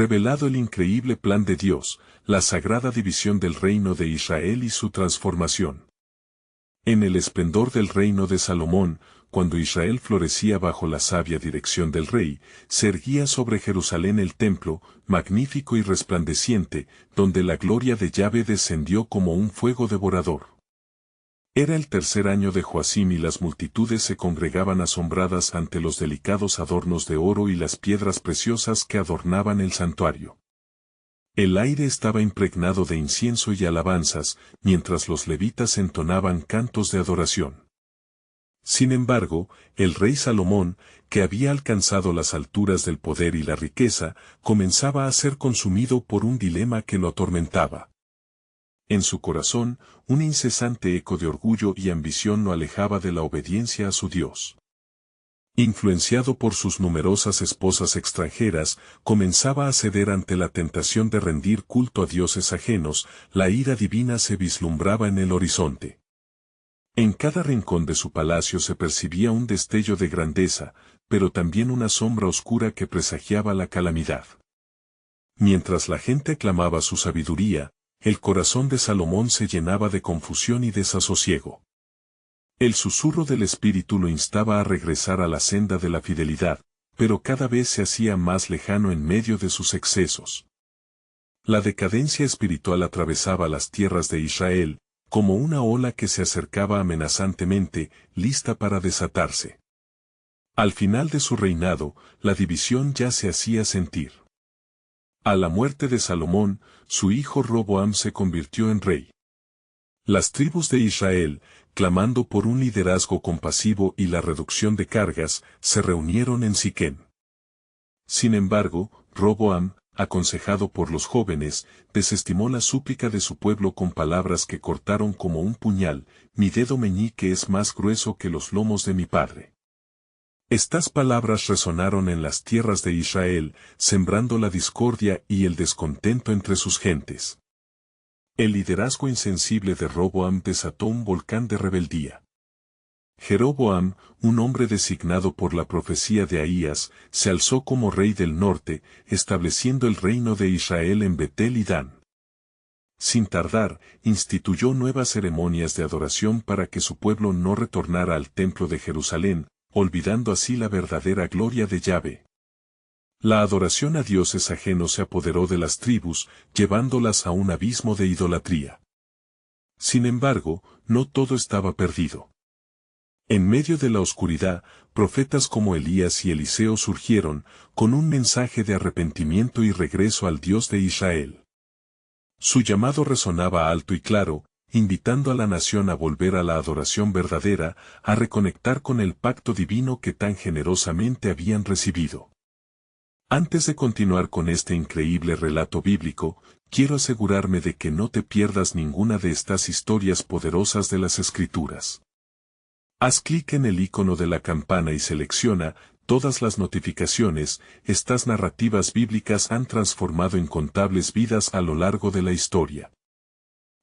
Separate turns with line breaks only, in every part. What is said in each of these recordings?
revelado el increíble plan de Dios, la sagrada división del reino de Israel y su transformación. En el esplendor del reino de Salomón, cuando Israel florecía bajo la sabia dirección del rey, se erguía sobre Jerusalén el templo, magnífico y resplandeciente, donde la gloria de Yahvé descendió como un fuego devorador. Era el tercer año de Joacim y las multitudes se congregaban asombradas ante los delicados adornos de oro y las piedras preciosas que adornaban el santuario. El aire estaba impregnado de incienso y alabanzas, mientras los levitas entonaban cantos de adoración. Sin embargo, el rey Salomón, que había alcanzado las alturas del poder y la riqueza, comenzaba a ser consumido por un dilema que lo atormentaba. En su corazón, un incesante eco de orgullo y ambición lo alejaba de la obediencia a su Dios. Influenciado por sus numerosas esposas extranjeras, comenzaba a ceder ante la tentación de rendir culto a dioses ajenos, la ira divina se vislumbraba en el horizonte. En cada rincón de su palacio se percibía un destello de grandeza, pero también una sombra oscura que presagiaba la calamidad. Mientras la gente aclamaba su sabiduría, el corazón de Salomón se llenaba de confusión y desasosiego. El susurro del espíritu lo instaba a regresar a la senda de la fidelidad, pero cada vez se hacía más lejano en medio de sus excesos. La decadencia espiritual atravesaba las tierras de Israel, como una ola que se acercaba amenazantemente, lista para desatarse. Al final de su reinado, la división ya se hacía sentir. A la muerte de Salomón, su hijo Roboam se convirtió en rey. Las tribus de Israel, clamando por un liderazgo compasivo y la reducción de cargas, se reunieron en Siquem. Sin embargo, Roboam, aconsejado por los jóvenes, desestimó la súplica de su pueblo con palabras que cortaron como un puñal: mi dedo meñique es más grueso que los lomos de mi padre. Estas palabras resonaron en las tierras de Israel, sembrando la discordia y el descontento entre sus gentes. El liderazgo insensible de Roboam desató un volcán de rebeldía. Jeroboam, un hombre designado por la profecía de Ahías, se alzó como rey del norte, estableciendo el reino de Israel en Betel y Dan. Sin tardar, instituyó nuevas ceremonias de adoración para que su pueblo no retornara al templo de Jerusalén, olvidando así la verdadera gloria de Yahvé. La adoración a dioses ajenos se apoderó de las tribus, llevándolas a un abismo de idolatría. Sin embargo, no todo estaba perdido. En medio de la oscuridad, profetas como Elías y Eliseo surgieron, con un mensaje de arrepentimiento y regreso al Dios de Israel. Su llamado resonaba alto y claro, invitando a la nación a volver a la adoración verdadera, a reconectar con el pacto divino que tan generosamente habían recibido. Antes de continuar con este increíble relato bíblico, quiero asegurarme de que no te pierdas ninguna de estas historias poderosas de las Escrituras. Haz clic en el icono de la campana y selecciona todas las notificaciones. Estas narrativas bíblicas han transformado incontables vidas a lo largo de la historia.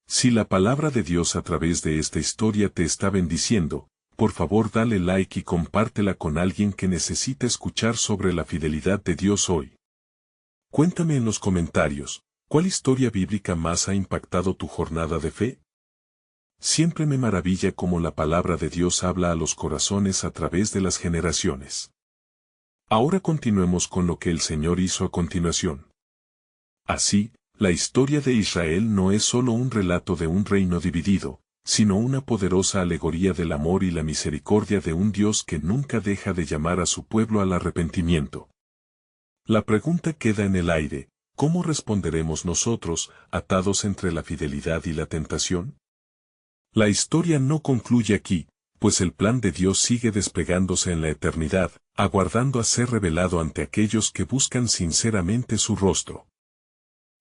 Si la palabra de Dios a través de esta historia te está bendiciendo, por favor dale like y compártela con alguien que necesita escuchar sobre la fidelidad de Dios hoy. Cuéntame en los comentarios, ¿cuál historia bíblica más ha impactado tu jornada de fe? Siempre me maravilla cómo la palabra de Dios habla a los corazones a través de las generaciones. Ahora continuemos con lo que el Señor hizo a continuación. Así, la historia de Israel no es solo un relato de un reino dividido, sino una poderosa alegoría del amor y la misericordia de un Dios que nunca deja de llamar a su pueblo al arrepentimiento. La pregunta queda en el aire: ¿cómo responderemos nosotros, atados entre la fidelidad y la tentación? La historia no concluye aquí, pues el plan de Dios sigue desplegándose en la eternidad, aguardando a ser revelado ante aquellos que buscan sinceramente su rostro.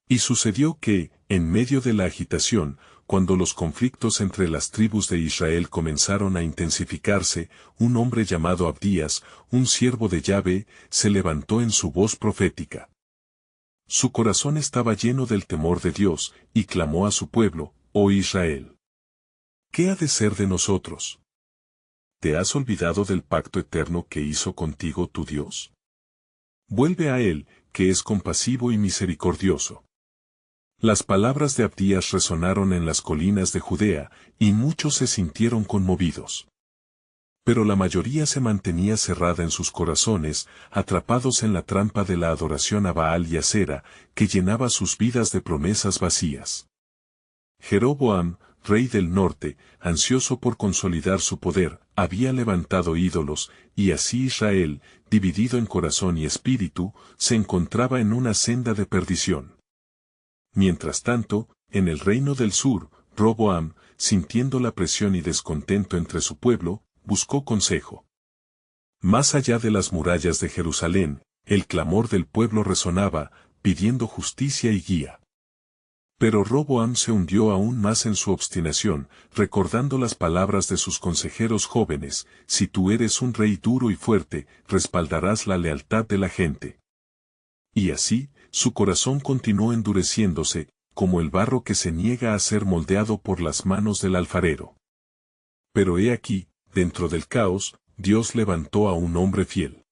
Y sucedió que, en medio de la agitación, cuando los conflictos entre las tribus de Israel comenzaron a intensificarse, un hombre llamado Abdías, un siervo de Yahvé, se levantó en su voz profética. Su corazón estaba lleno del temor de Dios, y clamó a su pueblo: «Oh Israel, ¿qué ha de ser de nosotros? ¿Te has olvidado del pacto eterno que hizo contigo tu Dios? Vuelve a Él, que es compasivo y misericordioso. Las palabras de Abdías resonaron en las colinas de Judea, y muchos se sintieron conmovidos. Pero la mayoría se mantenía cerrada en sus corazones, atrapados en la trampa de la adoración a Baal y Asera, que llenaba sus vidas de promesas vacías. Jeroboam, rey del norte, ansioso por consolidar su poder, había levantado ídolos, y así Israel, dividido en corazón y espíritu, se encontraba en una senda de perdición. Mientras tanto, en el reino del sur, Roboam, sintiendo la presión y descontento entre su pueblo, buscó consejo. Más allá de las murallas de Jerusalén, el clamor del pueblo resonaba, pidiendo justicia y guía. Pero Roboam se hundió aún más en su obstinación, recordando las palabras de sus consejeros jóvenes: si tú eres un rey duro y fuerte, respaldarás la lealtad de la gente. Y así, su corazón continuó endureciéndose, como el barro que se niega a ser moldeado por las manos del alfarero. Pero he aquí, dentro del caos, Dios levantó a un hombre fiel.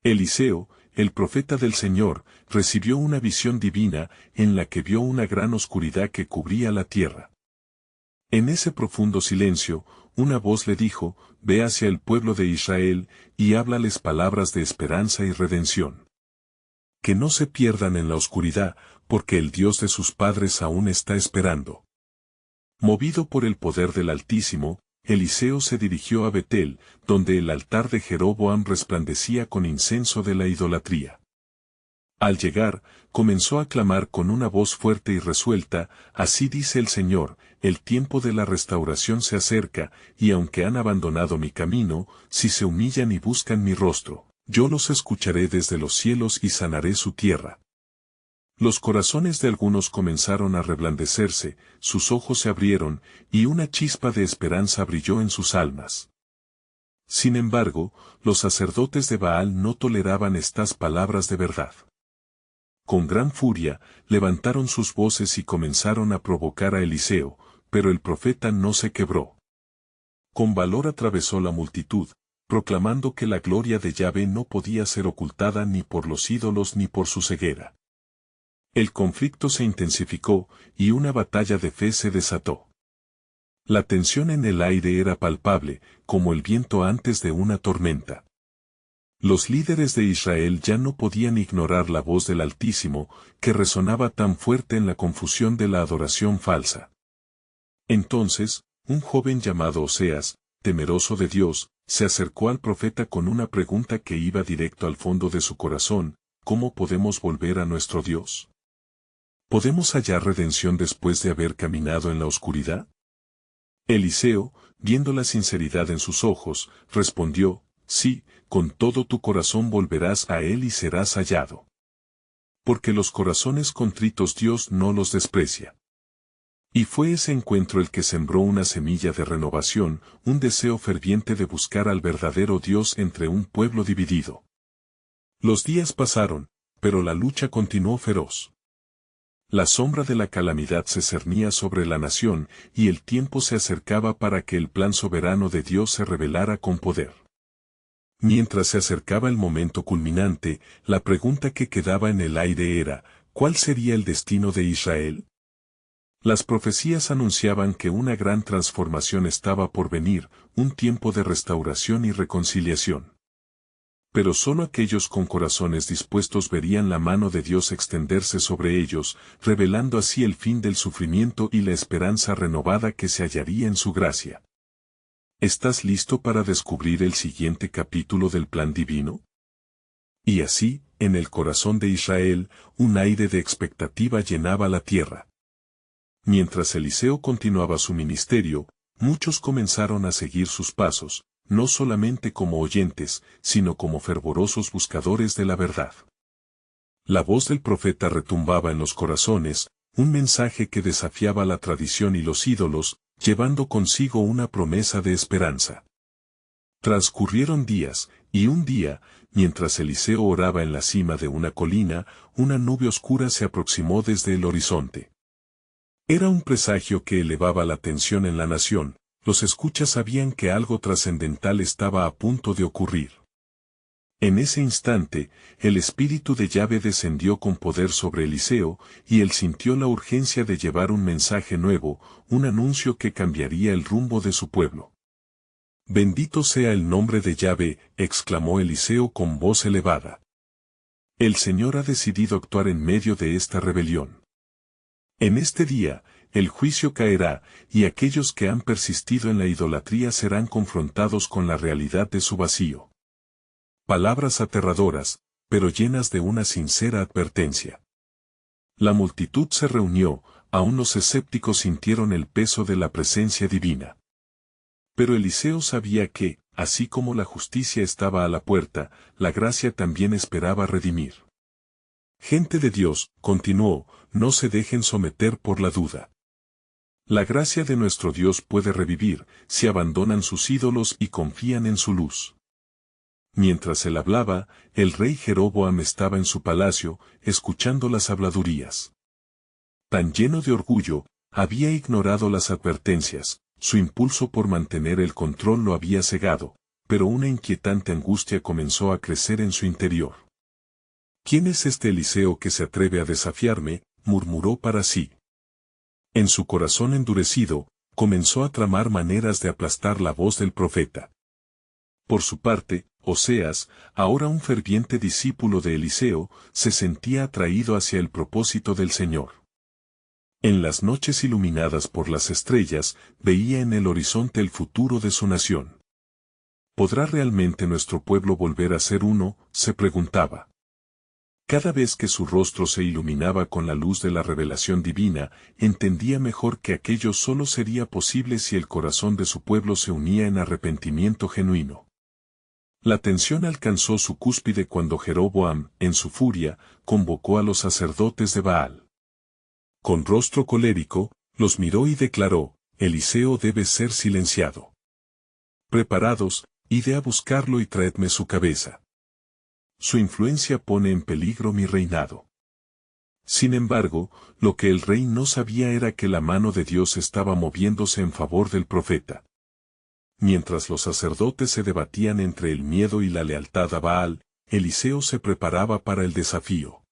Eliseo, el profeta del Señor, recibió una visión divina, en la que vio una gran oscuridad que cubría la tierra. En ese profundo silencio, una voz le dijo: ve hacia el pueblo de Israel, y háblales palabras de esperanza y redención. Que no se pierdan en la oscuridad, porque el Dios de sus padres aún está esperando. Movido por el poder del Altísimo, Eliseo se dirigió a Betel, donde el altar de Jeroboam resplandecía con incenso de la idolatría. Al llegar, comenzó a clamar con una voz fuerte y resuelta: así dice el Señor, el tiempo de la restauración se acerca, y aunque han abandonado mi camino, si se humillan y buscan mi rostro, yo los escucharé desde los cielos y sanaré su tierra. Los corazones de algunos comenzaron a reblandecerse, sus ojos se abrieron, y una chispa de esperanza brilló en sus almas. Sin embargo, los sacerdotes de Baal no toleraban estas palabras de verdad. Con gran furia, levantaron sus voces y comenzaron a provocar a Eliseo, pero el profeta no se quebró. Con valor atravesó la multitud, proclamando que la gloria de Yahvé no podía ser ocultada ni por los ídolos ni por su ceguera. El conflicto se intensificó, y una batalla de fe se desató. La tensión en el aire era palpable, como el viento antes de una tormenta. Los líderes de Israel ya no podían ignorar la voz del Altísimo, que resonaba tan fuerte en la confusión de la adoración falsa. Entonces, un joven llamado Oseas, temeroso de Dios, se acercó al profeta con una pregunta que iba directo al fondo de su corazón: ¿cómo podemos volver a nuestro Dios? ¿Podemos hallar redención después de haber caminado en la oscuridad? Eliseo, viendo la sinceridad en sus ojos, respondió: sí, con todo tu corazón volverás a él y serás hallado. Porque los corazones contritos Dios no los desprecia. Y fue ese encuentro el que sembró una semilla de renovación, un deseo ferviente de buscar al verdadero Dios entre un pueblo dividido. Los días pasaron, pero la lucha continuó feroz. La sombra de la calamidad se cernía sobre la nación, y el tiempo se acercaba para que el plan soberano de Dios se revelara con poder. Mientras se acercaba el momento culminante, la pregunta que quedaba en el aire era: ¿cuál sería el destino de Israel? Las profecías anunciaban que una gran transformación estaba por venir, un tiempo de restauración y reconciliación. Pero solo aquellos con corazones dispuestos verían la mano de Dios extenderse sobre ellos, revelando así el fin del sufrimiento y la esperanza renovada que se hallaría en su gracia. ¿Estás listo para descubrir el siguiente capítulo del plan divino? Y así, en el corazón de Israel, un aire de expectativa llenaba la tierra. Mientras Eliseo continuaba su ministerio, muchos comenzaron a seguir sus pasos, no solamente como oyentes, sino como fervorosos buscadores de la verdad. La voz del profeta retumbaba en los corazones, un mensaje que desafiaba la tradición y los ídolos, llevando consigo una promesa de esperanza. Transcurrieron días, y un día, mientras Eliseo oraba en la cima de una colina, una nube oscura se aproximó desde el horizonte. Era un presagio que elevaba la tensión en la nación. Los escuchas sabían que algo trascendental estaba a punto de ocurrir. En ese instante, el espíritu de Yahvé descendió con poder sobre Eliseo, y él sintió la urgencia de llevar un mensaje nuevo, un anuncio que cambiaría el rumbo de su pueblo. Bendito sea el nombre de Yahvé, exclamó Eliseo con voz elevada. El Señor ha decidido actuar en medio de esta rebelión. En este día, el juicio caerá, y aquellos que han persistido en la idolatría serán confrontados con la realidad de su vacío. Palabras aterradoras, pero llenas de una sincera advertencia. La multitud se reunió, aún los escépticos sintieron el peso de la presencia divina. Pero Eliseo sabía que, así como la justicia estaba a la puerta, la gracia también esperaba redimir. Gente de Dios, continuó, no se dejen someter por la duda. La gracia de nuestro Dios puede revivir, si abandonan sus ídolos y confían en su luz. Mientras él hablaba, el rey Jeroboam estaba en su palacio, escuchando las habladurías. Tan lleno de orgullo, había ignorado las advertencias, su impulso por mantener el control lo había cegado, pero una inquietante angustia comenzó a crecer en su interior. ¿Quién es este Eliseo que se atreve a desafiarme?, murmuró para sí. En su corazón endurecido, comenzó a tramar maneras de aplastar la voz del profeta. Por su parte, Oseas, ahora un ferviente discípulo de Eliseo, se sentía atraído hacia el propósito del Señor. En las noches iluminadas por las estrellas, veía en el horizonte el futuro de su nación. ¿Podrá realmente nuestro pueblo volver a ser uno?, se preguntaba. Cada vez que su rostro se iluminaba con la luz de la revelación divina, entendía mejor que aquello solo sería posible si el corazón de su pueblo se unía en arrepentimiento genuino. La tensión alcanzó su cúspide cuando Jeroboam, en su furia, convocó a los sacerdotes de Baal. Con rostro colérico, los miró y declaró, Eliseo debe ser silenciado. Preparados, id a buscarlo y traedme su cabeza. Su influencia pone en peligro mi reinado. Sin embargo, lo que el rey no sabía era que la mano de Dios estaba moviéndose en favor del profeta. Mientras los sacerdotes se debatían entre el miedo y la lealtad a Baal, Eliseo se preparaba para el desafío.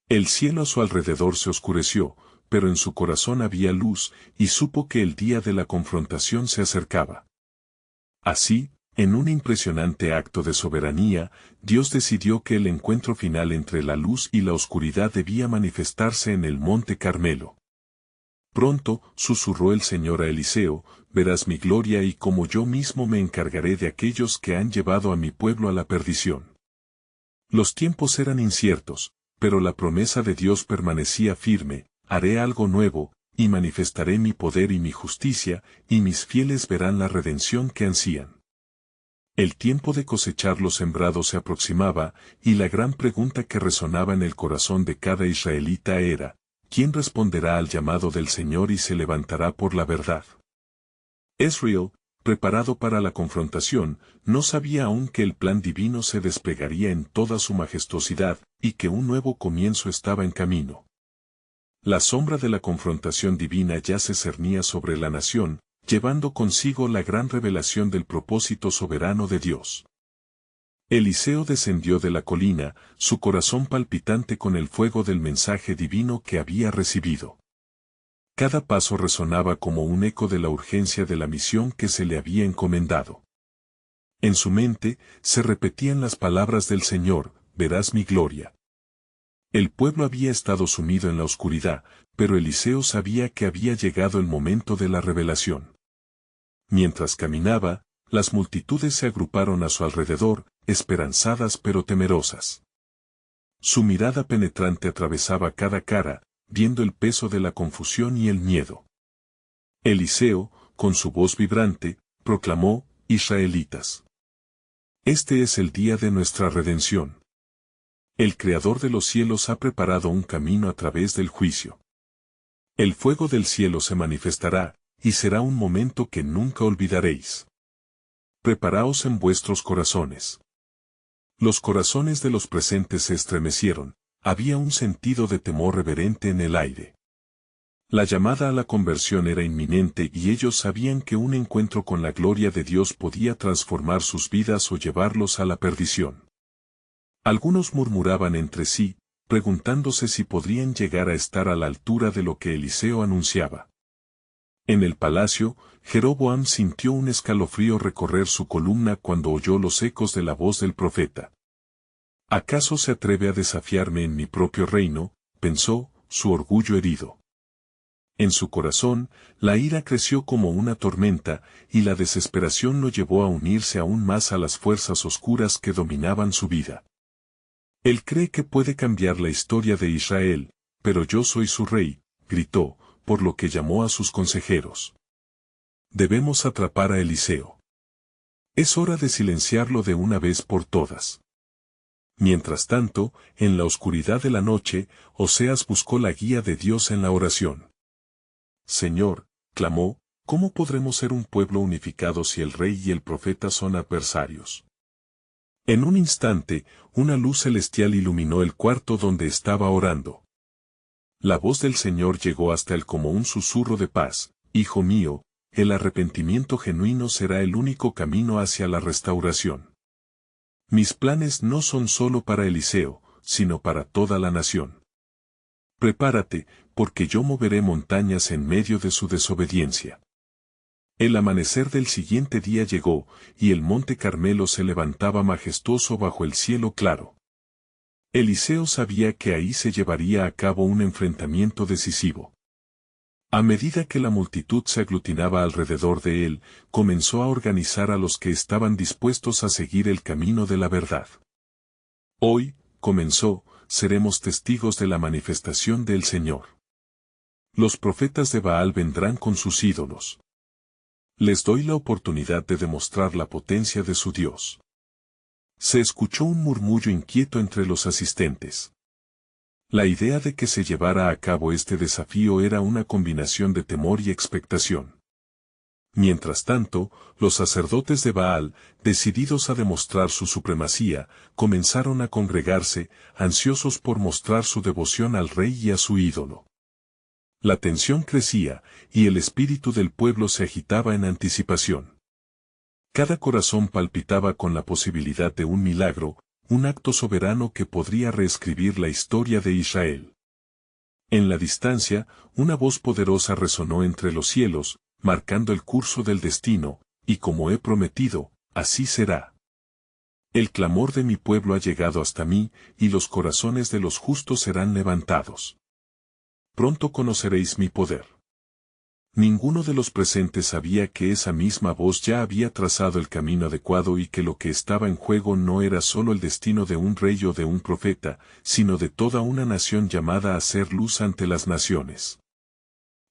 El cielo a su alrededor se oscureció, pero en su corazón había luz, y supo que el día de la confrontación se acercaba. Así, en un impresionante acto de soberanía, Dios decidió que el encuentro final entre la luz y la oscuridad debía manifestarse en el monte Carmelo. Pronto, susurró el Señor a Eliseo, verás mi gloria y como yo mismo me encargaré de aquellos que han llevado a mi pueblo a la perdición. Los tiempos eran inciertos, pero la promesa de Dios permanecía firme, haré algo nuevo, y manifestaré mi poder y mi justicia, y mis fieles verán la redención que ansían. El tiempo de cosechar los sembrados se aproximaba, y la gran pregunta que resonaba en el corazón de cada israelita era, ¿quién responderá al llamado del Señor y se levantará por la verdad? Israel, preparado para la confrontación, no sabía aún que el plan divino se desplegaría en toda su majestuosidad, y que un nuevo comienzo estaba en camino. La sombra de la confrontación divina ya se cernía sobre la nación, llevando consigo la gran revelación del propósito soberano de Dios. Eliseo descendió de la colina, su corazón palpitante con el fuego del mensaje divino que había recibido. Cada paso resonaba como un eco de la urgencia de la misión que se le había encomendado. En su mente, se repetían las palabras del Señor, verás mi gloria. El pueblo había estado sumido en la oscuridad, pero Eliseo sabía que había llegado el momento de la revelación. Mientras caminaba, las multitudes se agruparon a su alrededor, esperanzadas pero temerosas. Su mirada penetrante atravesaba cada cara, viendo el peso de la confusión y el miedo. Eliseo, con su voz vibrante, proclamó, Israelitas. Este es el día de nuestra redención. El Creador de los cielos ha preparado un camino a través del juicio. El fuego del cielo se manifestará, y será un momento que nunca olvidaréis. Preparaos en vuestros corazones. Los corazones de los presentes se estremecieron, había un sentido de temor reverente en el aire. La llamada a la conversión era inminente y ellos sabían que un encuentro con la gloria de Dios podía transformar sus vidas o llevarlos a la perdición. Algunos murmuraban entre sí, preguntándose si podrían llegar a estar a la altura de lo que Eliseo anunciaba. En el palacio, Jeroboam sintió un escalofrío recorrer su columna cuando oyó los ecos de la voz del profeta. ¿Acaso se atreve a desafiarme en mi propio reino?, pensó, su orgullo herido. En su corazón, la ira creció como una tormenta, y la desesperación lo llevó a unirse aún más a las fuerzas oscuras que dominaban su vida. Él cree que puede cambiar la historia de Israel, pero yo soy su rey, gritó, por lo que llamó a sus consejeros. Debemos atrapar a Eliseo. Es hora de silenciarlo de una vez por todas. Mientras tanto, en la oscuridad de la noche, Oseas buscó la guía de Dios en la oración. Señor, clamó, ¿cómo podremos ser un pueblo unificado si el rey y el profeta son adversarios? En un instante, una luz celestial iluminó el cuarto donde estaba orando. La voz del Señor llegó hasta él como un susurro de paz. Hijo mío, el arrepentimiento genuino será el único camino hacia la restauración. Mis planes no son solo para Eliseo, sino para toda la nación. Prepárate, porque yo moveré montañas en medio de su desobediencia. El amanecer del siguiente día llegó, y el monte Carmelo se levantaba majestuoso bajo el cielo claro. Eliseo sabía que ahí se llevaría a cabo un enfrentamiento decisivo. A medida que la multitud se aglutinaba alrededor de él, comenzó a organizar a los que estaban dispuestos a seguir el camino de la verdad. Hoy, comenzó, seremos testigos de la manifestación del Señor. Los profetas de Baal vendrán con sus ídolos. Les doy la oportunidad de demostrar la potencia de su Dios. Se escuchó un murmullo inquieto entre los asistentes. La idea de que se llevara a cabo este desafío era una combinación de temor y expectación. Mientras tanto, los sacerdotes de Baal, decididos a demostrar su supremacía, comenzaron a congregarse, ansiosos por mostrar su devoción al rey y a su ídolo. La tensión crecía, y el espíritu del pueblo se agitaba en anticipación. Cada corazón palpitaba con la posibilidad de un milagro, un acto soberano que podría reescribir la historia de Israel. En la distancia, una voz poderosa resonó entre los cielos, marcando el curso del destino, y como he prometido, así será. El clamor de mi pueblo ha llegado hasta mí, y los corazones de los justos serán levantados. Pronto conoceréis mi poder. Ninguno de los presentes sabía que esa misma voz ya había trazado el camino adecuado y que lo que estaba en juego no era solo el destino de un rey o de un profeta, sino de toda una nación llamada a ser luz ante las naciones.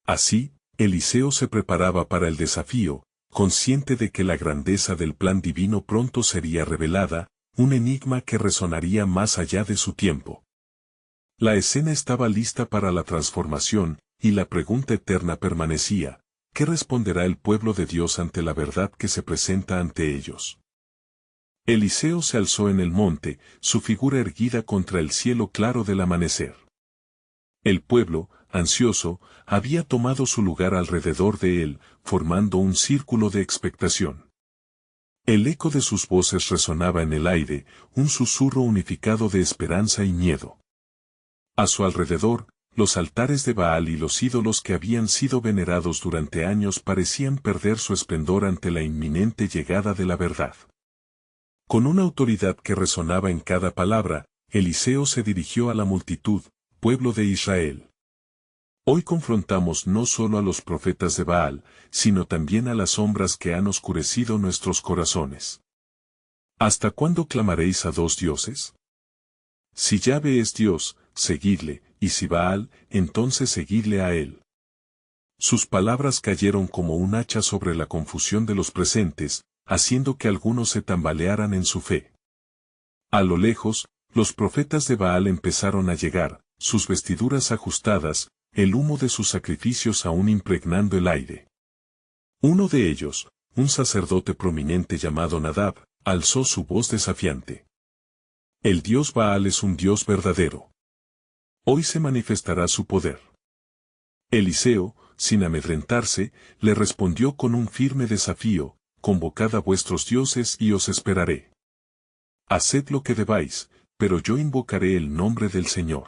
Así, Eliseo se preparaba para el desafío, consciente de que la grandeza del plan divino pronto sería revelada, un enigma que resonaría más allá de su tiempo. La escena estaba lista para la transformación, y la pregunta eterna permanecía: ¿qué responderá el pueblo de Dios ante la verdad que se presenta ante ellos? Eliseo se alzó en el monte, su figura erguida contra el cielo claro del amanecer. El pueblo, ansioso, había tomado su lugar alrededor de él, formando un círculo de expectación. El eco de sus voces resonaba en el aire, un susurro unificado de esperanza y miedo. A su alrededor, los altares de Baal y los ídolos que habían sido venerados durante años parecían perder su esplendor ante la inminente llegada de la verdad. Con una autoridad que resonaba en cada palabra, Eliseo se dirigió a la multitud: pueblo de Israel. Hoy confrontamos no solo a los profetas de Baal, sino también a las sombras que han oscurecido nuestros corazones. ¿Hasta cuándo clamaréis a dos dioses? Si Yahvé es Dios, seguidle, y si Baal, entonces seguidle a él. Sus palabras cayeron como un hacha sobre la confusión de los presentes, haciendo que algunos se tambalearan en su fe. A lo lejos, los profetas de Baal empezaron a llegar, sus vestiduras ajustadas, el humo de sus sacrificios aún impregnando el aire. Uno de ellos, un sacerdote prominente llamado Nadab, alzó su voz desafiante. El Dios Baal es un Dios verdadero. Hoy se manifestará su poder. Eliseo, sin amedrentarse, le respondió con un firme desafío: convocad a vuestros dioses y os esperaré. Haced lo que debáis, pero yo invocaré el nombre del Señor.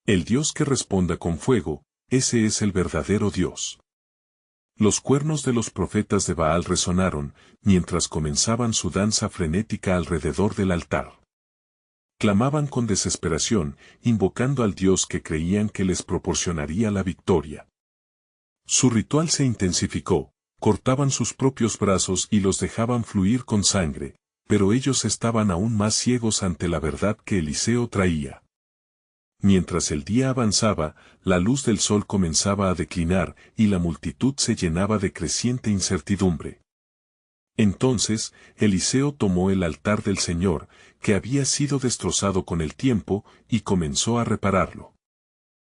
El Dios que responda con fuego, ese es el verdadero Dios. Los cuernos de los profetas de Baal resonaron, mientras comenzaban su danza frenética alrededor del altar. Clamaban con desesperación, invocando al Dios que creían que les proporcionaría la victoria. Su ritual se intensificó, cortaban sus propios brazos y los dejaban fluir con sangre, pero ellos estaban aún más ciegos ante la verdad que Eliseo traía. Mientras el día avanzaba, la luz del sol comenzaba a declinar y la multitud se llenaba de creciente incertidumbre. Entonces, Eliseo tomó el altar del Señor, que había sido destrozado con el tiempo, y comenzó a repararlo.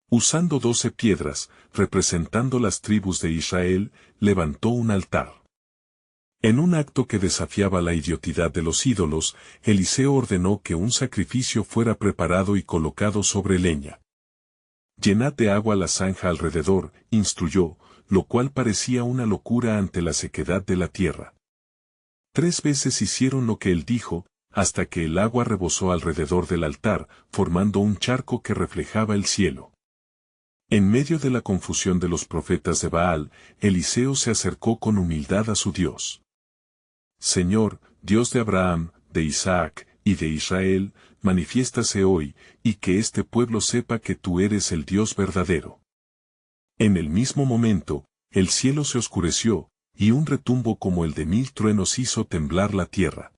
Usando 12 piedras, representando las tribus de Israel, levantó un altar. En un acto que desafiaba la idiotidad de los ídolos, Eliseo ordenó que un sacrificio fuera preparado y colocado sobre leña. Llenad de agua la zanja alrededor, instruyó, lo cual parecía una locura ante la sequedad de la tierra. 3 veces hicieron lo que él dijo, hasta que el agua rebosó alrededor del altar, formando un charco que reflejaba el cielo. En medio de la confusión de los profetas de Baal, Eliseo se acercó con humildad a su Dios. Señor, Dios de Abraham, de Isaac, y de Israel, manifiéstase hoy, y que este pueblo sepa que tú eres el Dios verdadero. En el mismo momento, el cielo se oscureció, y un retumbo como el de 1000 truenos hizo temblar la tierra.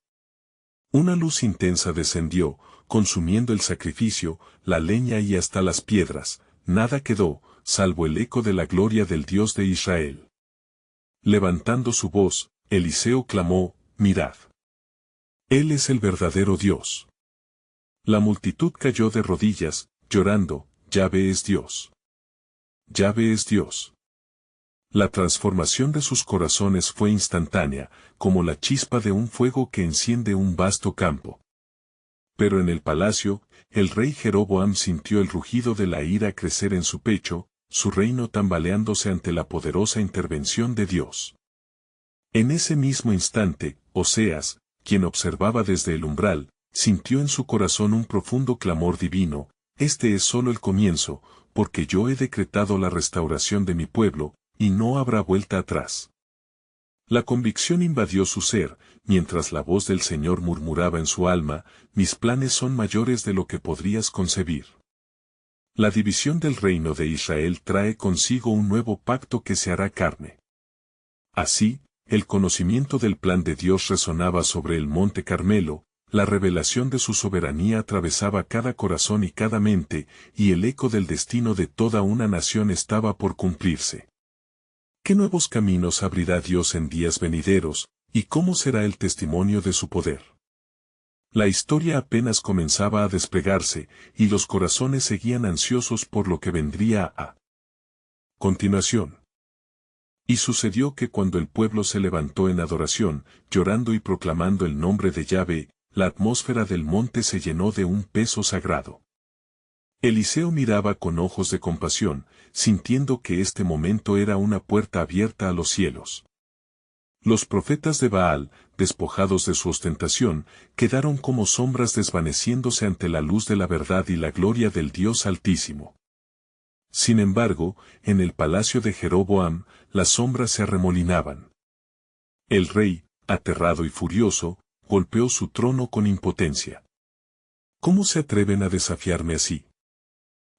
Una luz intensa descendió, consumiendo el sacrificio, la leña y hasta las piedras, nada quedó, salvo el eco de la gloria del Dios de Israel. Levantando su voz, Eliseo clamó, mirad. Él es el verdadero Dios. La multitud cayó de rodillas, llorando, Yahvé es Dios. Yahvé es Dios. La transformación de sus corazones fue instantánea, como la chispa de un fuego que enciende un vasto campo. Pero en el palacio, el rey Jeroboam sintió el rugido de la ira crecer en su pecho, su reino tambaleándose ante la poderosa intervención de Dios. En ese mismo instante, Oseas, quien observaba desde el umbral, sintió en su corazón un profundo clamor divino, este es solo el comienzo, porque yo he decretado la restauración de mi pueblo, y no habrá vuelta atrás. La convicción invadió su ser, mientras la voz del Señor murmuraba en su alma, mis planes son mayores de lo que podrías concebir. La división del reino de Israel trae consigo un nuevo pacto que se hará carne. Así, el conocimiento del plan de Dios resonaba sobre el monte Carmelo, la revelación de su soberanía atravesaba cada corazón y cada mente, y el eco del destino de toda una nación estaba por cumplirse. ¿Qué nuevos caminos abrirá Dios en días venideros, y cómo será el testimonio de su poder? La historia apenas comenzaba a desplegarse, y los corazones seguían ansiosos por lo que vendría a continuación. Y sucedió que cuando el pueblo se levantó en adoración, llorando y proclamando el nombre de Yahvé, la atmósfera del monte se llenó de un peso sagrado. Eliseo miraba con ojos de compasión, sintiendo que este momento era una puerta abierta a los cielos. Los profetas de Baal, despojados de su ostentación, quedaron como sombras desvaneciéndose ante la luz de la verdad y la gloria del Dios Altísimo. Sin embargo, en el palacio de Jeroboam, las sombras se arremolinaban. El rey, aterrado y furioso, golpeó su trono con impotencia. ¿Cómo se atreven a desafiarme así?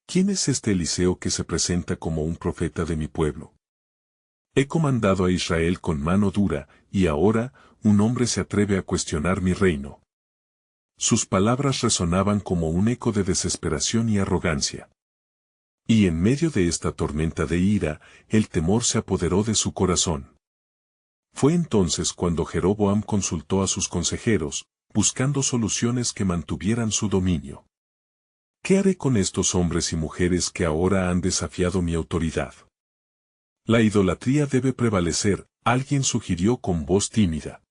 ¿Quién es este Eliseo que se presenta como un profeta de mi pueblo? He comandado a Israel con mano dura, y ahora, un hombre se atreve a cuestionar mi reino. Sus palabras resonaban como un eco de desesperación y arrogancia. Y en medio de esta tormenta de ira, el temor se apoderó de su corazón. Fue entonces cuando Jeroboam consultó a sus consejeros, buscando soluciones que mantuvieran su dominio. ¿Qué haré con estos hombres y mujeres que ahora han desafiado mi autoridad? La idolatría debe prevalecer, alguien sugirió con voz tímida.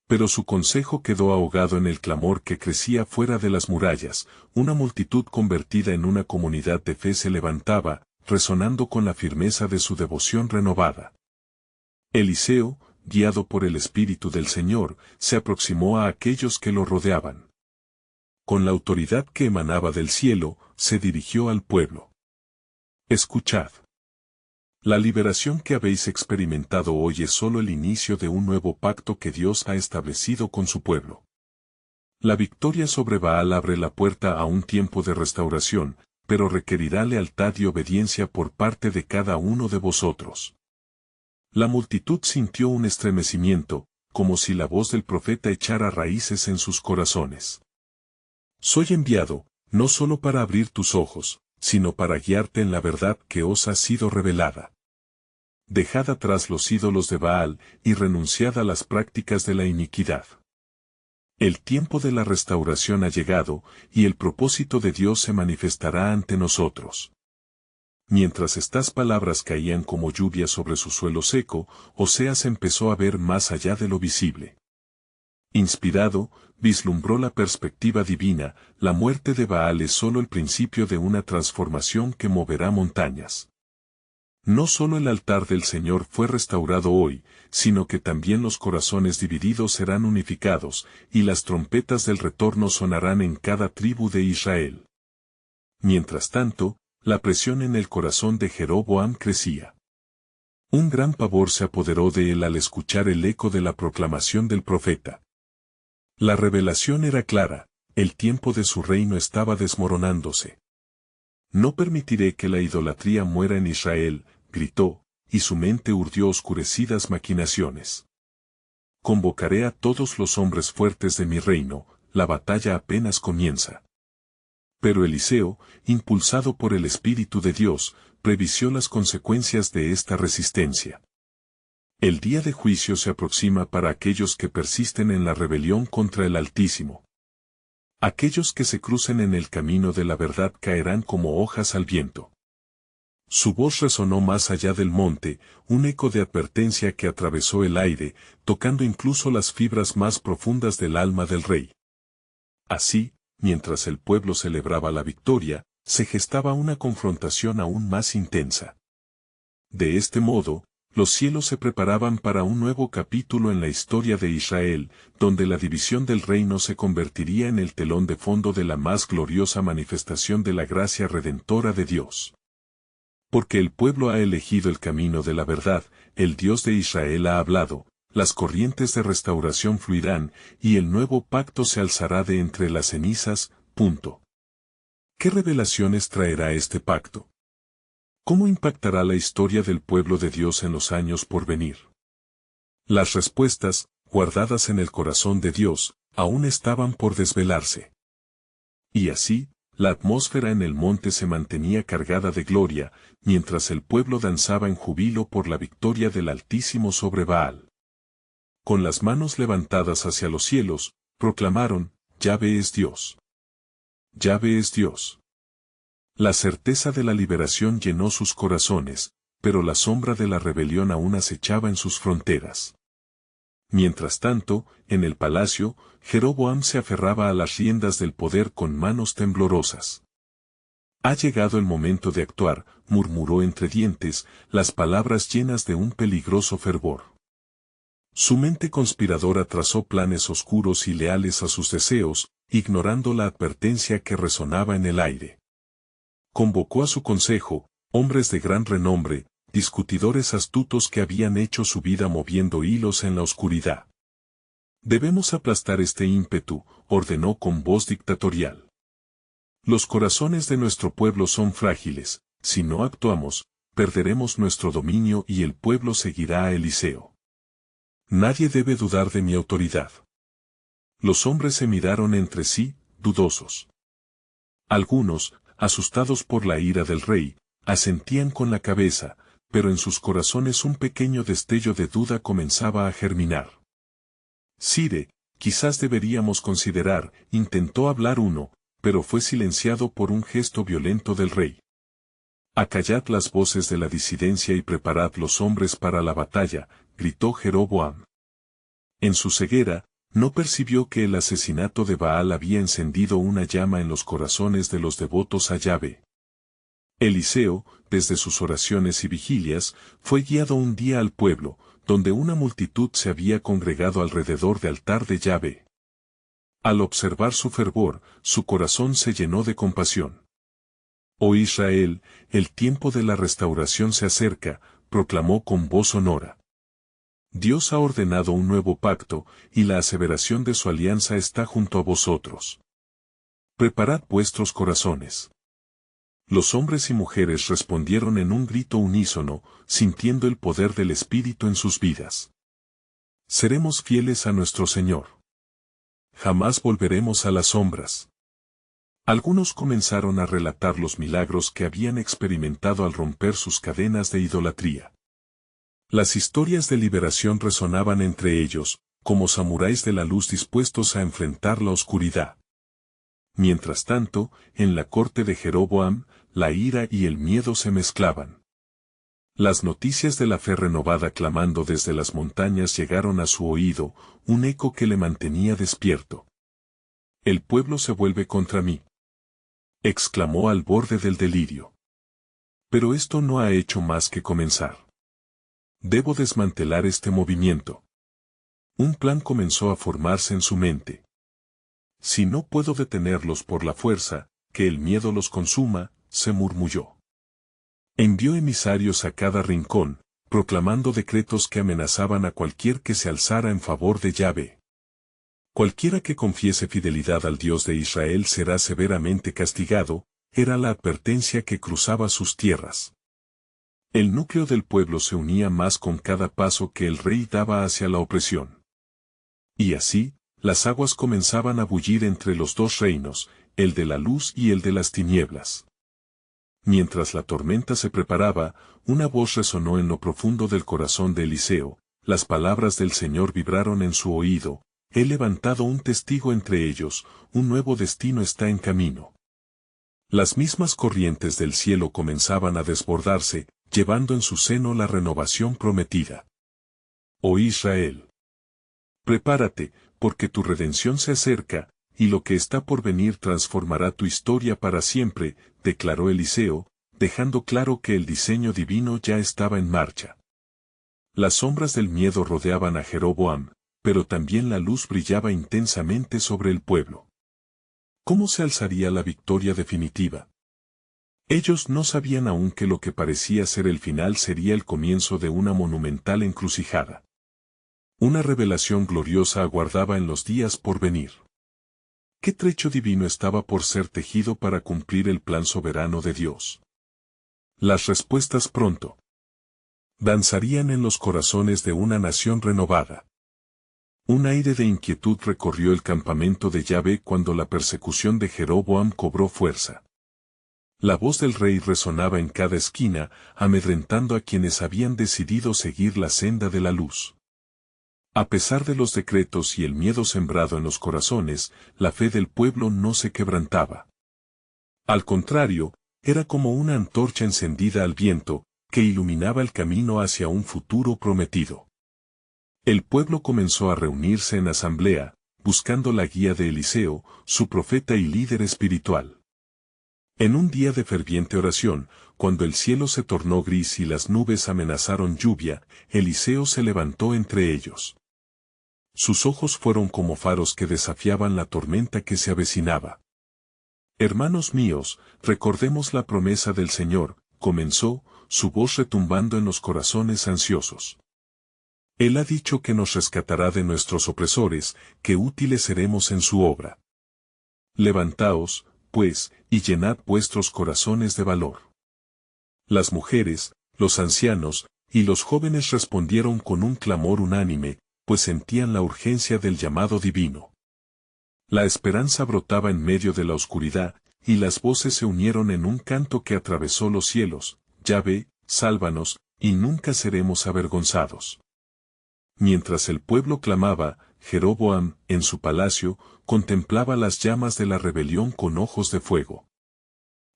Pero su consejo quedó ahogado en el clamor que crecía fuera de las murallas, una multitud convertida en una comunidad de fe se levantaba, resonando con la firmeza de su devoción renovada. Eliseo, guiado por el Espíritu del Señor, se aproximó a aquellos que lo rodeaban. Con la autoridad que emanaba del cielo, se dirigió al pueblo. Escuchad. La liberación que habéis experimentado hoy es solo el inicio de un nuevo pacto que Dios ha establecido con su pueblo. La victoria sobre Baal abre la puerta a un tiempo de restauración, pero requerirá lealtad y obediencia por parte de cada uno de vosotros. La multitud sintió un estremecimiento, como si la voz del profeta echara raíces en sus corazones. Soy enviado, no solo para abrir tus ojos, sino para guiarte en la verdad que os ha sido revelada. Dejad atrás los ídolos de Baal y renunciad a las prácticas de la iniquidad. El tiempo de la restauración ha llegado, y el propósito de Dios se manifestará ante nosotros. Mientras estas palabras caían como lluvia sobre su suelo seco, Oseas empezó a ver más allá de lo visible. Inspirado, vislumbró la perspectiva divina. La muerte de Baal es solo el principio de una transformación que moverá montañas. No solo el altar del Señor fue restaurado hoy, sino que también los corazones divididos serán unificados, y las trompetas del retorno sonarán en cada tribu de Israel. Mientras tanto, la presión en el corazón de Jeroboam crecía. Un gran pavor se apoderó de él al escuchar el eco de la proclamación del profeta. La revelación era clara: el tiempo de su reino estaba desmoronándose. No permitiré que la idolatría muera en Israel, gritó, y su mente urdió oscurecidas maquinaciones. Convocaré a todos los hombres fuertes de mi reino, la batalla apenas comienza. Pero Eliseo, impulsado por el Espíritu de Dios, previsió las consecuencias de esta resistencia. El día de juicio se aproxima para aquellos que persisten en la rebelión contra el Altísimo. Aquellos que se crucen en el camino de la verdad caerán como hojas al viento. Su voz resonó más allá del monte, un eco de advertencia que atravesó el aire, tocando incluso las fibras más profundas del alma del rey. Así, mientras el pueblo celebraba la victoria, se gestaba una confrontación aún más intensa. De este modo, los cielos se preparaban para un nuevo capítulo en la historia de Israel, donde la división del reino se convertiría en el telón de fondo de la más gloriosa manifestación de la gracia redentora de Dios. Porque el pueblo ha elegido el camino de la verdad, el Dios de Israel ha hablado, las corrientes de restauración fluirán, y el nuevo pacto se alzará de entre las cenizas. ¿Qué revelaciones traerá este pacto? ¿Cómo impactará la historia del pueblo de Dios en los años por venir? Las respuestas, guardadas en el corazón de Dios, aún estaban por desvelarse. Y así, la atmósfera en el monte se mantenía cargada de gloria, mientras el pueblo danzaba en júbilo por la victoria del Altísimo sobre Baal. Con las manos levantadas hacia los cielos, proclamaron: Yahvé es Dios. Yahvé es Dios. La certeza de la liberación llenó sus corazones, pero la sombra de la rebelión aún acechaba en sus fronteras. Mientras tanto, en el palacio, Jeroboam se aferraba a las riendas del poder con manos temblorosas. Ha llegado el momento de actuar, murmuró entre dientes, las palabras llenas de un peligroso fervor. Su mente conspiradora trazó planes oscuros y leales a sus deseos, ignorando la advertencia que resonaba en el aire. Convocó a su consejo, hombres de gran renombre, discutidores astutos que habían hecho su vida moviendo hilos en la oscuridad. Debemos aplastar este ímpetu, ordenó con voz dictatorial. Los corazones de nuestro pueblo son frágiles, si no actuamos, perderemos nuestro dominio y el pueblo seguirá a Eliseo. Nadie debe dudar de mi autoridad. Los hombres se miraron entre sí, dudosos. Algunos, asustados por la ira del rey, asentían con la cabeza, pero en sus corazones un pequeño destello de duda comenzaba a germinar. Sire, quizás deberíamos considerar, intentó hablar uno, pero fue silenciado por un gesto violento del rey. Acallad las voces de la disidencia y preparad los hombres para la batalla, gritó Jeroboam. En su ceguera, no percibió que el asesinato de Baal había encendido una llama en los corazones de los devotos a Yahvé. Eliseo, desde sus oraciones y vigilias, fue guiado un día al pueblo, donde una multitud se había congregado alrededor del altar de Yahvé. Al observar su fervor, su corazón se llenó de compasión. «Oh Israel, el tiempo de la restauración se acerca», proclamó con voz sonora. Dios ha ordenado un nuevo pacto, y la aseveración de su alianza está junto a vosotros. Preparad vuestros corazones. Los hombres y mujeres respondieron en un grito unísono, sintiendo el poder del Espíritu en sus vidas. Seremos fieles a nuestro Señor. Jamás volveremos a las sombras. Algunos comenzaron a relatar los milagros que habían experimentado al romper sus cadenas de idolatría. Las historias de liberación resonaban entre ellos, como samuráis de la luz dispuestos a enfrentar la oscuridad. Mientras tanto, en la corte de Jeroboam, la ira y el miedo se mezclaban. Las noticias de la fe renovada clamando desde las montañas llegaron a su oído, un eco que le mantenía despierto. «El pueblo se vuelve contra mí», exclamó al borde del delirio. «Pero esto no ha hecho más que comenzar. Debo desmantelar este movimiento». Un plan comenzó a formarse en su mente. «Si no puedo detenerlos por la fuerza, que el miedo los consuma», se murmulló. Envió emisarios a cada rincón, proclamando decretos que amenazaban a cualquier que se alzara en favor de Yahvé. «Cualquiera que confiese fidelidad al Dios de Israel será severamente castigado», era la advertencia que cruzaba sus tierras. El núcleo del pueblo se unía más con cada paso que el rey daba hacia la opresión. Y así, las aguas comenzaban a bullir entre los dos reinos, el de la luz y el de las tinieblas. Mientras la tormenta se preparaba, una voz resonó en lo profundo del corazón de Eliseo, las palabras del Señor vibraron en su oído: «He levantado un testigo entre ellos, un nuevo destino está en camino». Las mismas corrientes del cielo comenzaban a desbordarse, llevando en su seno la renovación prometida. «Oh Israel, prepárate, porque tu redención se acerca, y lo que está por venir transformará tu historia para siempre», declaró Eliseo, dejando claro que el diseño divino ya estaba en marcha. Las sombras del miedo rodeaban a Jeroboam, pero también la luz brillaba intensamente sobre el pueblo. ¿Cómo se alzaría la victoria definitiva? Ellos no sabían aún que lo que parecía ser el final sería el comienzo de una monumental encrucijada. Una revelación gloriosa aguardaba en los días por venir. ¿Qué trecho divino estaba por ser tejido para cumplir el plan soberano de Dios? Las respuestas pronto danzarían en los corazones de una nación renovada. Un aire de inquietud recorrió el campamento de Yahvé cuando la persecución de Jeroboam cobró fuerza. La voz del rey resonaba en cada esquina, amedrentando a quienes habían decidido seguir la senda de la luz. A pesar de los decretos y el miedo sembrado en los corazones, la fe del pueblo no se quebrantaba. Al contrario, era como una antorcha encendida al viento, que iluminaba el camino hacia un futuro prometido. El pueblo comenzó a reunirse en asamblea, buscando la guía de Eliseo, su profeta y líder espiritual. En un día de ferviente oración, cuando el cielo se tornó gris y las nubes amenazaron lluvia, Eliseo se levantó entre ellos. Sus ojos fueron como faros que desafiaban la tormenta que se avecinaba. «Hermanos míos, recordemos la promesa del Señor», comenzó, su voz retumbando en los corazones ansiosos. «Él ha dicho que nos rescatará de nuestros opresores, que útiles seremos en su obra. Levantaos, pues, y llenad vuestros corazones de valor». Las mujeres, los ancianos, y los jóvenes respondieron con un clamor unánime, pues sentían la urgencia del llamado divino. La esperanza brotaba en medio de la oscuridad, y las voces se unieron en un canto que atravesó los cielos: «Yahvé, sálvanos, y nunca seremos avergonzados». Mientras el pueblo clamaba, Jeroboam, en su palacio, contemplaba las llamas de la rebelión con ojos de fuego.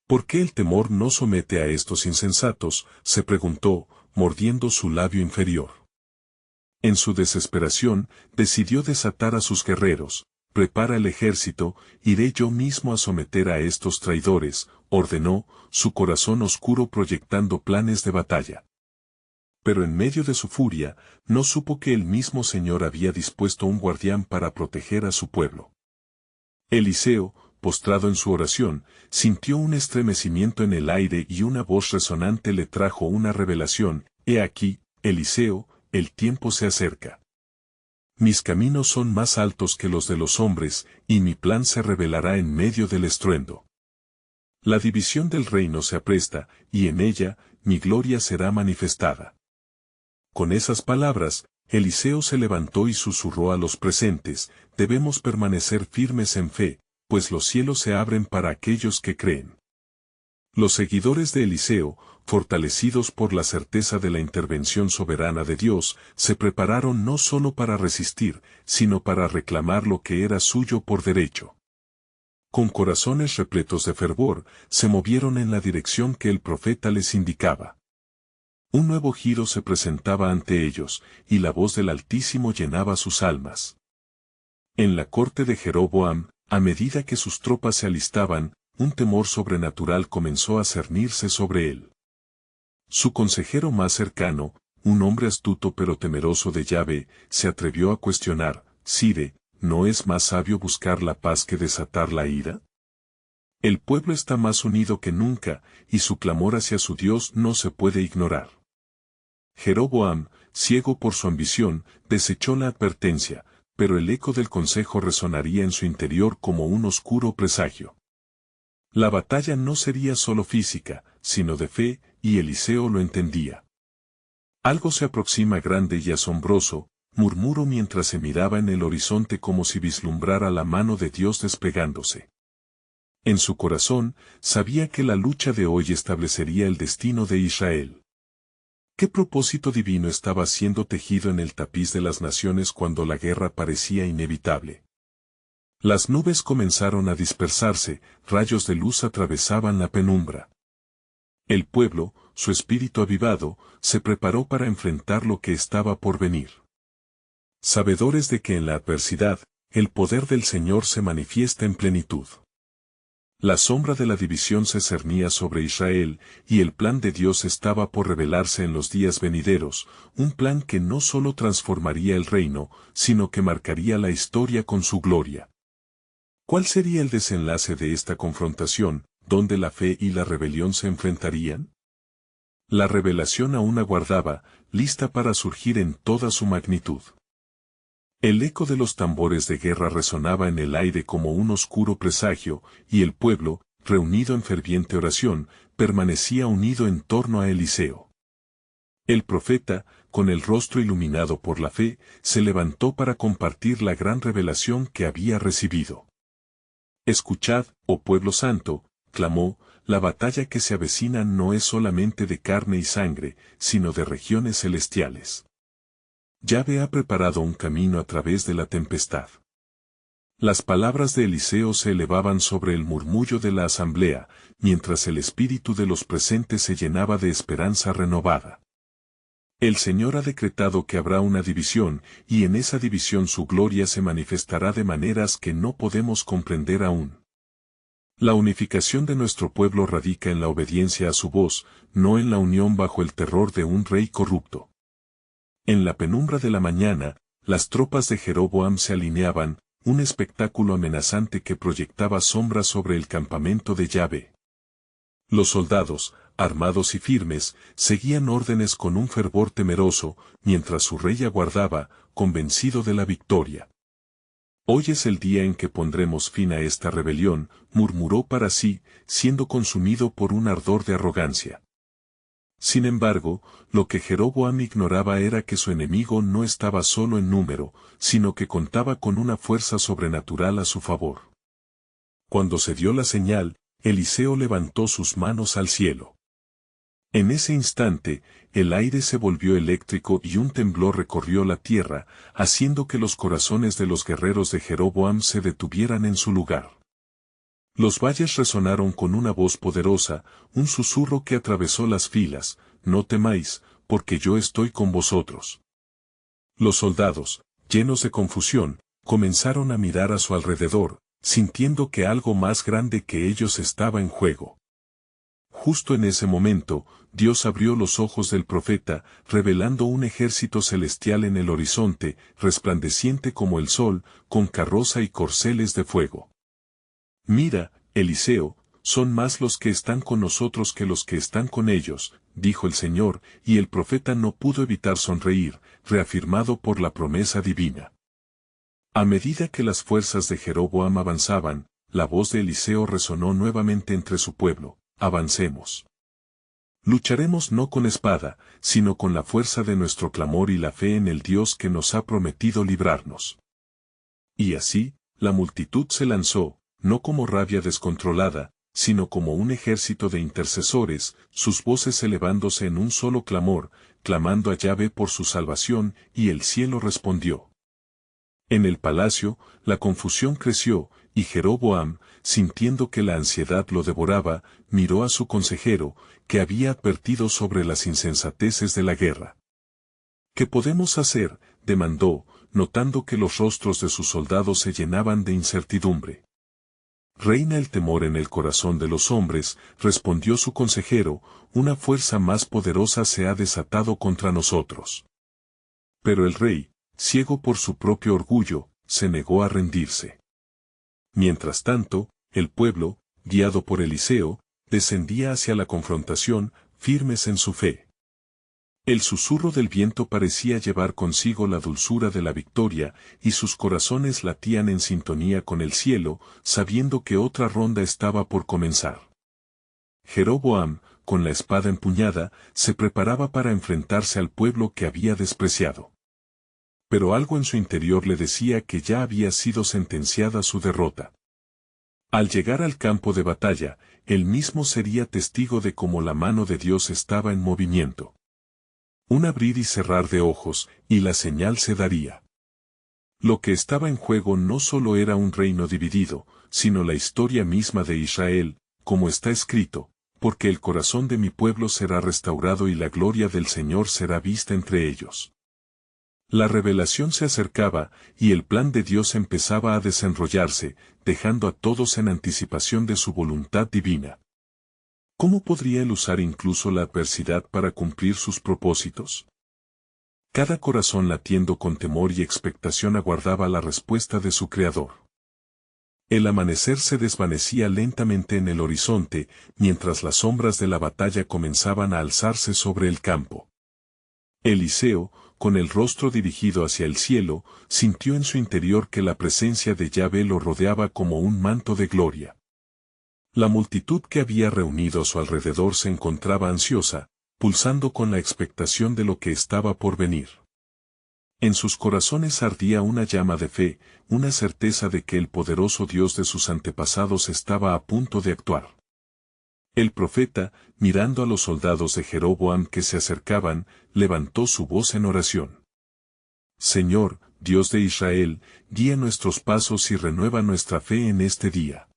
«¿Por qué el temor no somete a estos insensatos?», se preguntó, mordiendo su labio inferior. En su desesperación, decidió desatar a sus guerreros. «Prepara el ejército, iré yo mismo a someter a estos traidores», ordenó, su corazón oscuro proyectando planes de batalla. Pero en medio de su furia, no supo que el mismo Señor había dispuesto un guardián para proteger a su pueblo. Eliseo, postrado en su oración, sintió un estremecimiento en el aire y una voz resonante le trajo una revelación: «He aquí, Eliseo, el tiempo se acerca. Mis caminos son más altos que los de los hombres, y mi plan se revelará en medio del estruendo. La división del reino se apresta, y en ella, mi gloria será manifestada». Con esas palabras, Eliseo se levantó y susurró a los presentes: «Debemos permanecer firmes en fe, pues los cielos se abren para aquellos que creen». Los seguidores de Eliseo, fortalecidos por la certeza de la intervención soberana de Dios, se prepararon no solo para resistir, sino para reclamar lo que era suyo por derecho. Con corazones repletos de fervor, se movieron en la dirección que el profeta les indicaba. Un nuevo giro se presentaba ante ellos, y la voz del Altísimo llenaba sus almas. En la corte de Jeroboam, a medida que sus tropas se alistaban, un temor sobrenatural comenzó a cernirse sobre él. Su consejero más cercano, un hombre astuto pero temeroso de Yahvé, se atrevió a cuestionar: «Sire, ¿no es más sabio buscar la paz que desatar la ira? El pueblo está más unido que nunca, y su clamor hacia su Dios no se puede ignorar». Jeroboam, ciego por su ambición, desechó la advertencia, pero el eco del consejo resonaría en su interior como un oscuro presagio. La batalla no sería solo física, sino de fe, y Eliseo lo entendía. «Algo se aproxima grande y asombroso», murmuró mientras se miraba en el horizonte como si vislumbrara la mano de Dios desplegándose. En su corazón, sabía que la lucha de hoy establecería el destino de Israel. ¿Qué propósito divino estaba siendo tejido en el tapiz de las naciones cuando la guerra parecía inevitable? Las nubes comenzaron a dispersarse, rayos de luz atravesaban la penumbra. El pueblo, su espíritu avivado, se preparó para enfrentar lo que estaba por venir. Sabedores de que en la adversidad, el poder del Señor se manifiesta en plenitud. La sombra de la división se cernía sobre Israel, y el plan de Dios estaba por revelarse en los días venideros, un plan que no solo transformaría el reino, sino que marcaría la historia con su gloria. ¿Cuál sería el desenlace de esta confrontación, donde la fe y la rebelión se enfrentarían? La revelación aún aguardaba, lista para surgir en toda su magnitud. El eco de los tambores de guerra resonaba en el aire como un oscuro presagio, y el pueblo, reunido en ferviente oración, permanecía unido en torno a Eliseo. El profeta, con el rostro iluminado por la fe, se levantó para compartir la gran revelación que había recibido. «Escuchad, oh pueblo santo», clamó, «la batalla que se avecina no es solamente de carne y sangre, sino de regiones celestiales. Yahvé ha preparado un camino a través de la tempestad». Las palabras de Eliseo se elevaban sobre el murmullo de la asamblea, mientras el espíritu de los presentes se llenaba de esperanza renovada. El Señor ha decretado que habrá una división, y en esa división su gloria se manifestará de maneras que no podemos comprender aún. La unificación de nuestro pueblo radica en la obediencia a su voz, no en la unión bajo el terror de un rey corrupto. En la penumbra de la mañana, las tropas de Jeroboam se alineaban, un espectáculo amenazante que proyectaba sombras sobre el campamento de Yahvé. Los soldados, armados y firmes, seguían órdenes con un fervor temeroso, mientras su rey aguardaba, convencido de la victoria. «Hoy es el día en que pondremos fin a esta rebelión», murmuró para sí, siendo consumido por un ardor de arrogancia. Sin embargo, lo que Jeroboam ignoraba era que su enemigo no estaba solo en número, sino que contaba con una fuerza sobrenatural a su favor. Cuando se dio la señal, Eliseo levantó sus manos al cielo. En ese instante, el aire se volvió eléctrico y un temblor recorrió la tierra, haciendo que los corazones de los guerreros de Jeroboam se detuvieran en su lugar. Los valles resonaron con una voz poderosa, un susurro que atravesó las filas: «No temáis, porque yo estoy con vosotros». Los soldados, llenos de confusión, comenzaron a mirar a su alrededor, sintiendo que algo más grande que ellos estaba en juego. Justo en ese momento, Dios abrió los ojos del profeta, revelando un ejército celestial en el horizonte, resplandeciente como el sol, con carroza y corceles de fuego. Mira, Eliseo, son más los que están con nosotros que los que están con ellos, dijo el Señor, y el profeta no pudo evitar sonreír, reafirmado por la promesa divina. A medida que las fuerzas de Jeroboam avanzaban, la voz de Eliseo resonó nuevamente entre su pueblo: avancemos. Lucharemos no con espada, sino con la fuerza de nuestro clamor y la fe en el Dios que nos ha prometido librarnos. Y así, la multitud se lanzó, no como rabia descontrolada, sino como un ejército de intercesores, sus voces elevándose en un solo clamor, clamando a Yahvé por su salvación, y el cielo respondió. En el palacio, la confusión creció, y Jeroboam, sintiendo que la ansiedad lo devoraba, miró a su consejero, que había advertido sobre las insensateces de la guerra. ¿Qué podemos hacer?, demandó, notando que los rostros de sus soldados se llenaban de incertidumbre. Reina el temor en el corazón de los hombres, respondió su consejero, una fuerza más poderosa se ha desatado contra nosotros. Pero el rey, ciego por su propio orgullo, se negó a rendirse. Mientras tanto, el pueblo, guiado por Eliseo, descendía hacia la confrontación, firmes en su fe. El susurro del viento parecía llevar consigo la dulzura de la victoria, y sus corazones latían en sintonía con el cielo, sabiendo que otra ronda estaba por comenzar. Jeroboam, con la espada empuñada, se preparaba para enfrentarse al pueblo que había despreciado. Pero algo en su interior le decía que ya había sido sentenciada su derrota. Al llegar al campo de batalla, él mismo sería testigo de cómo la mano de Dios estaba en movimiento. Un abrir y cerrar de ojos, y la señal se daría. Lo que estaba en juego no solo era un reino dividido, sino la historia misma de Israel, como está escrito, porque el corazón de mi pueblo será restaurado y la gloria del Señor será vista entre ellos. La revelación se acercaba, y el plan de Dios empezaba a desenrollarse, dejando a todos en anticipación de su voluntad divina. ¿Cómo podría él usar incluso la adversidad para cumplir sus propósitos? Cada corazón latiendo con temor y expectación aguardaba la respuesta de su Creador. El amanecer se desvanecía lentamente en el horizonte, mientras las sombras de la batalla comenzaban a alzarse sobre el campo. Eliseo, con el rostro dirigido hacia el cielo, sintió en su interior que la presencia de Yahvé lo rodeaba como un manto de gloria. La multitud que había reunido a su alrededor se encontraba ansiosa, pulsando con la expectación de lo que estaba por venir. En sus corazones ardía una llama de fe, una certeza de que el poderoso Dios de sus antepasados estaba a punto de actuar. El profeta, mirando a los soldados de Jeroboam que se acercaban, levantó su voz en oración. Señor, Dios de Israel, guía nuestros pasos y renueva nuestra fe en este día.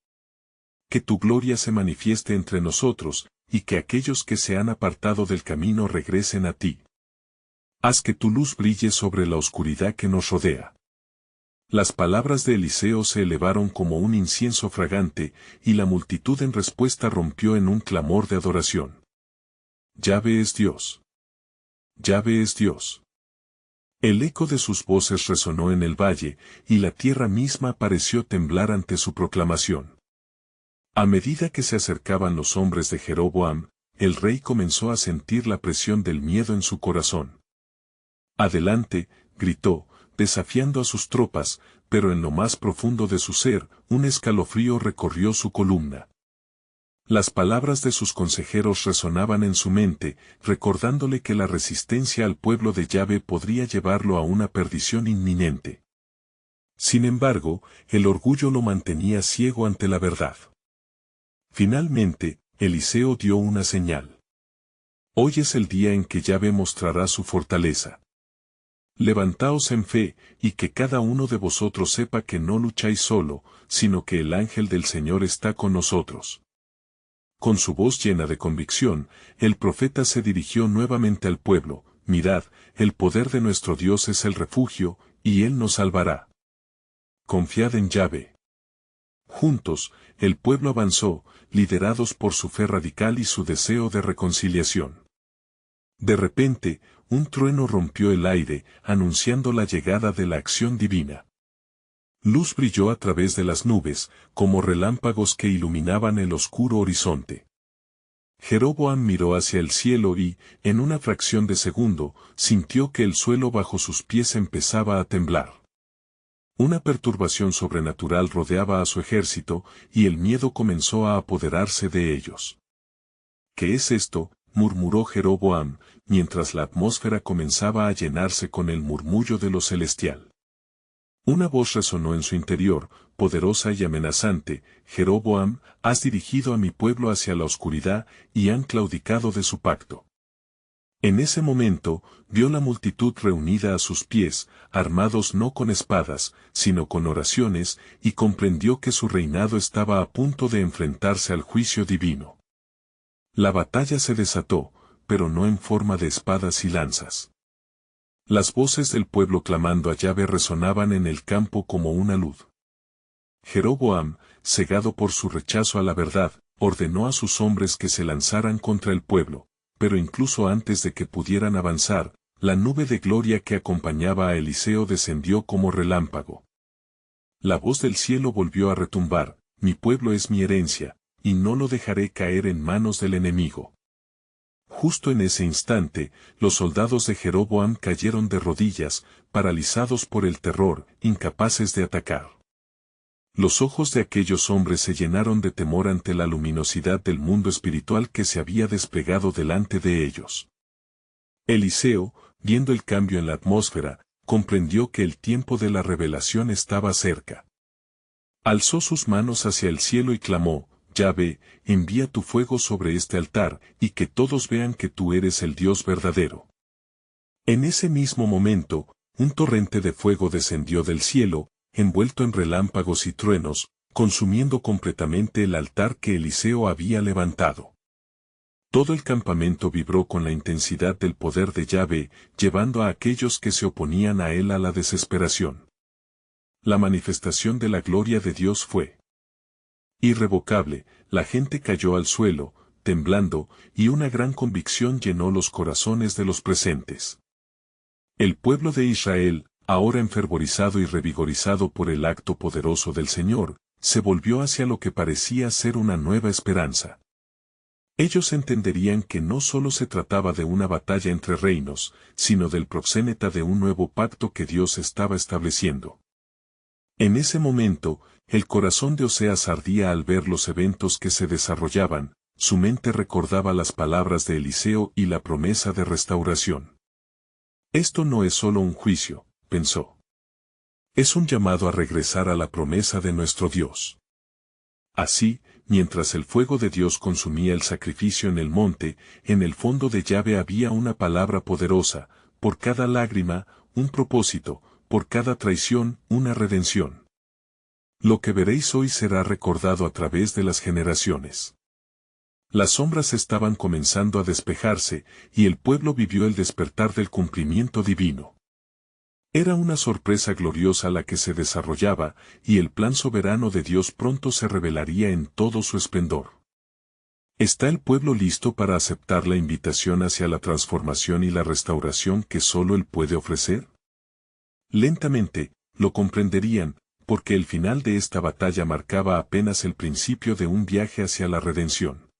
Que tu gloria se manifieste entre nosotros, y que aquellos que se han apartado del camino regresen a ti. Haz que tu luz brille sobre la oscuridad que nos rodea. Las palabras de Eliseo se elevaron como un incienso fragante, y la multitud en respuesta rompió en un clamor de adoración. Yahvé es Dios. Yahvé es Dios. El eco de sus voces resonó en el valle, y la tierra misma pareció temblar ante su proclamación. A medida que se acercaban los hombres de Jeroboam, el rey comenzó a sentir la presión del miedo en su corazón. Adelante, gritó, desafiando a sus tropas, pero en lo más profundo de su ser, un escalofrío recorrió su columna. Las palabras de sus consejeros resonaban en su mente, recordándole que la resistencia al pueblo de Yahvé podría llevarlo a una perdición inminente. Sin embargo, el orgullo lo mantenía ciego ante la verdad. Finalmente, Eliseo dio una señal. Hoy es el día en que Yahvé mostrará su fortaleza. Levantaos en fe, y que cada uno de vosotros sepa que no lucháis solo, sino que el ángel del Señor está con nosotros. Con su voz llena de convicción, el profeta se dirigió nuevamente al pueblo. Mirad, el poder de nuestro Dios es el refugio, y Él nos salvará. Confiad en Yahvé. Juntos, el pueblo avanzó, liderados por su fe radical y su deseo de reconciliación. De repente, un trueno rompió el aire, anunciando la llegada de la acción divina. Luz brilló a través de las nubes, como relámpagos que iluminaban el oscuro horizonte. Jeroboam miró hacia el cielo y, en una fracción de segundo, sintió que el suelo bajo sus pies empezaba a temblar. Una perturbación sobrenatural rodeaba a su ejército, y el miedo comenzó a apoderarse de ellos. ¿Qué es esto?, murmuró Jeroboam, mientras la atmósfera comenzaba a llenarse con el murmullo de lo celestial. Una voz resonó en su interior, poderosa y amenazante: Jeroboam, has dirigido a mi pueblo hacia la oscuridad y han claudicado de su pacto. En ese momento, vio la multitud reunida a sus pies, armados no con espadas, sino con oraciones, y comprendió que su reinado estaba a punto de enfrentarse al juicio divino. La batalla se desató, pero no en forma de espadas y lanzas. Las voces del pueblo clamando a Yahvé resonaban en el campo como una luz. Jeroboam, cegado por su rechazo a la verdad, ordenó a sus hombres que se lanzaran contra el pueblo, pero incluso antes de que pudieran avanzar, la nube de gloria que acompañaba a Eliseo descendió como relámpago. La voz del cielo volvió a retumbar: mi pueblo es mi herencia, y no lo dejaré caer en manos del enemigo. Justo en ese instante, los soldados de Jeroboam cayeron de rodillas, paralizados por el terror, incapaces de atacar. Los ojos de aquellos hombres se llenaron de temor ante la luminosidad del mundo espiritual que se había desplegado delante de ellos. Eliseo, viendo el cambio en la atmósfera, comprendió que el tiempo de la revelación estaba cerca. Alzó sus manos hacia el cielo y clamó: Yahvé, envía tu fuego sobre este altar, y que todos vean que tú eres el Dios verdadero. En ese mismo momento, un torrente de fuego descendió del cielo, envuelto en relámpagos y truenos, consumiendo completamente el altar que Eliseo había levantado. Todo el campamento vibró con la intensidad del poder de Yahvé, llevando a aquellos que se oponían a él a la desesperación. La manifestación de la gloria de Dios fue irrevocable. La gente cayó al suelo, temblando, y una gran convicción llenó los corazones de los presentes. El pueblo de Israel, ahora enfervorizado y revigorizado por el acto poderoso del Señor, se volvió hacia lo que parecía ser una nueva esperanza. Ellos entenderían que no solo se trataba de una batalla entre reinos, sino del proxéneta de un nuevo pacto que Dios estaba estableciendo. En ese momento, el corazón de Oseas ardía al ver los eventos que se desarrollaban, su mente recordaba las palabras de Eliseo y la promesa de restauración. Esto no es solo un juicio, pensó. Es un llamado a regresar a la promesa de nuestro Dios. Así, mientras el fuego de Dios consumía el sacrificio en el monte, en el fondo de Yahvé había una palabra poderosa: por cada lágrima, un propósito; por cada traición, una redención. Lo que veréis hoy será recordado a través de las generaciones. Las sombras estaban comenzando a despejarse, y el pueblo vivió el despertar del cumplimiento divino. Era una sorpresa gloriosa la que se desarrollaba, y el plan soberano de Dios pronto se revelaría en todo su esplendor. ¿Está el pueblo listo para aceptar la invitación hacia la transformación y la restauración que solo Él puede ofrecer? Lentamente, lo comprenderían, porque el final de esta batalla marcaba apenas el principio de un viaje hacia la redención.